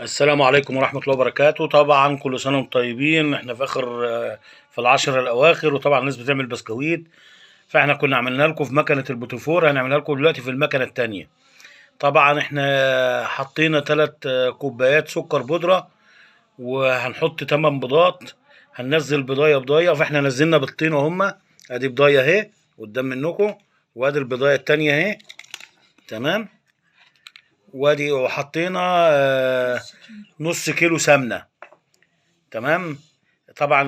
السلام عليكم ورحمة الله وبركاته. طبعا كل سنة وانتم طيبين. احنا في في العشر الأواخر، وطبعا الناس بتعمل بسكويت. فاحنا كنا عملنا لكم في مكنة البوتيفور، هنعملها لكم دلوقتي في المكنة التانية. طبعا احنا حطينا 3 كوبايات سكر بودرة، وهنحط 8 بيضات. هننزل بضاية بضاية، فاحنا نزلنا بيضتين وهما ادي بضاية اهي قدام منكم، وادي البضاية التانية اهي. تمام. وادي وحطينا نص كيلو سمنة. تمام. طبعا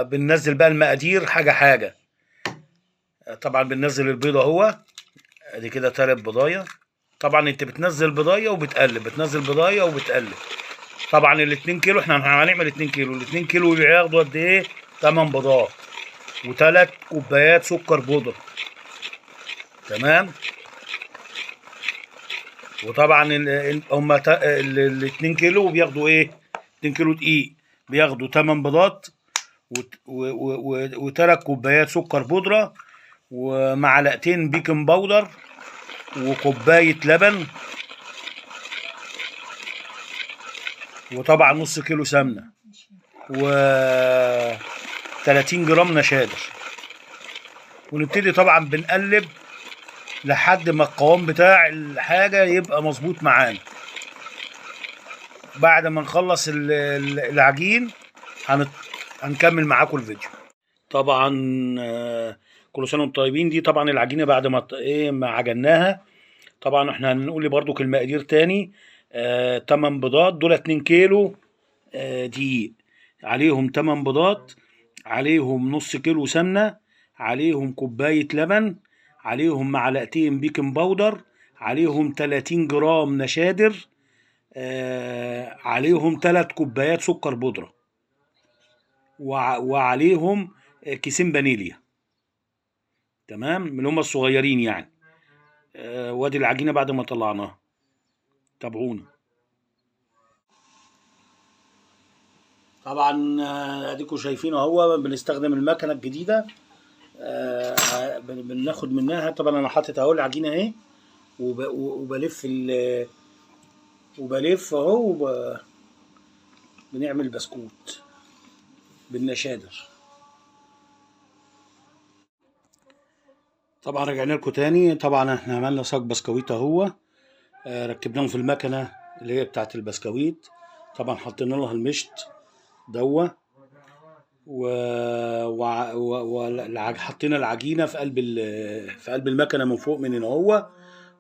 بننزل بقى المقادير حاجة حاجة. طبعا بننزل البيضة اهو، ادي كده 3 بضاية. طبعا انت بتنزل بضاية وبتقلب، بتنزل بضاية وبتقلب. طبعا ال2 كيلو احنا هنعمل 2 كيلو، ال2 كيلو بياخدوا قد ايه؟ 8 بيضات و3 كوبايات سكر بودرة. تمام. وطبعا هم ال2 كيلو بياخدوا ايه؟ 2 كيلو دقيق بياخدوا 8 بيضات و3 كوبايات سكر بودرة ومعلقتين بيكنج باودر وكوباية لبن، وطبعا نص كيلو سمنة و 30 جرام نشادر. ونبتدي طبعا بنقلب لحد ما القوام بتاع الحاجة يبقى مظبوط معانا. بعد ما نخلص العجين هنكمل معاكم الفيديو. طبعا كل سنه وانتم طيبين. دي طبعا العجينه بعد ما ما عجناها. طبعا احنا هنقول برضو المقادير تاني. 8 بيضات دول 2 كيلو دقيق، عليهم 8 بيضات، عليهم نص كيلو سمنه، عليهم كوبايه لبن، عليهم معلقتين بيكنج باودر، عليهم 30 جرام نشادر، عليهم 3 كوبايات سكر بودرة، وعليهم كيسين فانيليا. تمام، من اللي هم الصغيرين يعني. وادي العجينة بعد ما طلعناها. تابعونا. طبعا اديكم شايفين اهو بنستخدم المكنة الجديدة. بناخد منها. طبعا انا حاطط اهو العجينة اهي، وبلف وبلف اهو بنعمل بسكوت بالنشادر. طبعا رجعنا لكم تاني. طبعا احنا عملنا صاج بسكويت اهو، ركبناهم في المكنه اللي هي بتاعه البسكويت. طبعا حطينا لها المشط دوا حطينا العجينه في قلب المكنه من فوق من هنا اهو.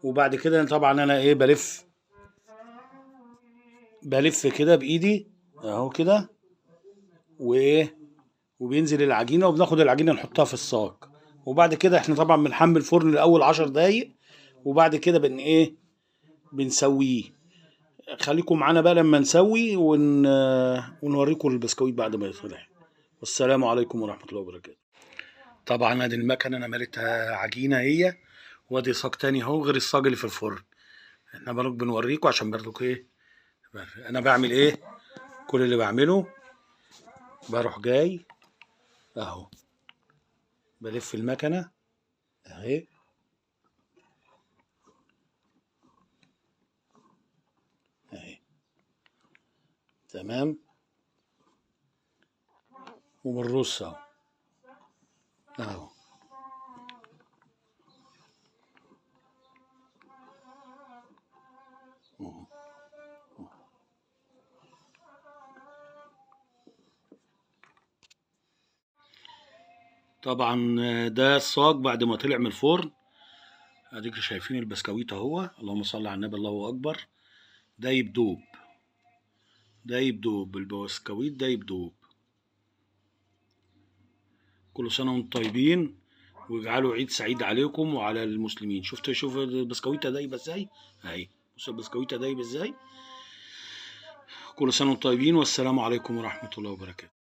وبعد كده طبعا انا ايه بلف كده بايدي اهو كده، وايه وبينزل العجينه، وبناخد العجينه نحطها في الصاج. وبعد كده احنا طبعا بنحمل الفرن الاول 10 دقايق، وبعد كده بنسويه. خليكم معانا بقى لما نسوي ونوريكم البسكويت بعد ما يطلع. والسلام عليكم ورحمة الله وبركاته. طبعا ادي المكنة انا مليتها عجينة هي، وادي صاج تاني اهو غير الصاج اللي في الفرن. احنا برضك بنوريكم عشان برضك ايه انا بعمل ايه. كل اللي بعمله بروح جاي اهو بلف المكنة اهي اهي. تمام. وبنرص اهو اهو. طبعا ده الصاج بعد ما طلع من الفرن. اديك شايفين البسكويت اهو، اللهم صل على النبي، الله اكبر. ده يبدوب، ده يبدوب البسكويت، ده يبدوب. كل سنة وانتم طيبين، واجعلوا عيد سعيد عليكم وعلى المسلمين. شوف البسكويتة دايبة ازاي اهي. بص البسكويتة دايبة ازاي. كل سنة وانتم طيبين، والسلام عليكم ورحمة الله وبركاته.